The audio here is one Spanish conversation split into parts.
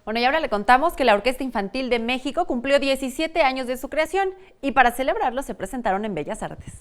Bueno, y ahora le contamos que la Orquesta Infantil de México cumplió 17 años de su creación y para celebrarlo se presentaron en Bellas Artes.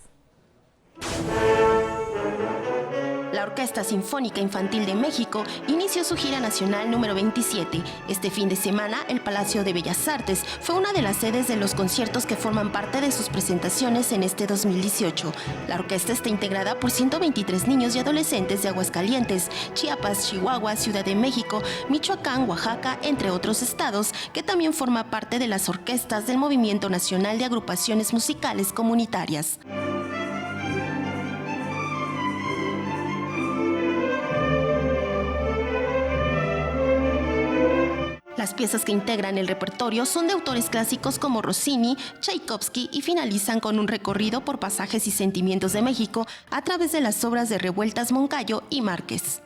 La Orquesta Sinfónica Infantil de México inició su gira nacional número 27. Este fin de semana, el Palacio de Bellas Artes fue una de las sedes de los conciertos que forman parte de sus presentaciones en este 2018. La orquesta está integrada por 123 niños y adolescentes de Aguascalientes, Chiapas, Chihuahua, Ciudad de México, Michoacán, Oaxaca, entre otros estados, que también forma parte de las orquestas del Movimiento Nacional de Agrupaciones Musicales Comunitarias. Las piezas que integran el repertorio son de autores clásicos como Rossini, Tchaikovsky y finalizan con un recorrido por pasajes y sentimientos de México a través de las obras de Revueltas, Moncayo y Márquez.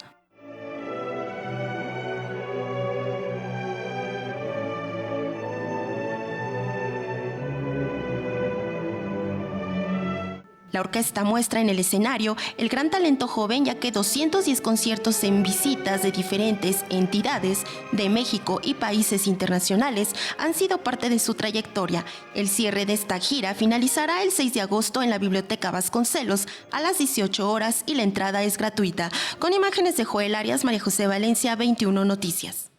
La orquesta muestra en el escenario el gran talento joven, ya que 210 conciertos en visitas de diferentes entidades de México y países internacionales han sido parte de su trayectoria. El cierre de esta gira finalizará el 6 de agosto en la Biblioteca Vasconcelos a las 18 horas y la entrada es gratuita. Con imágenes de Joel Arias, María José Valencia, 21 Noticias.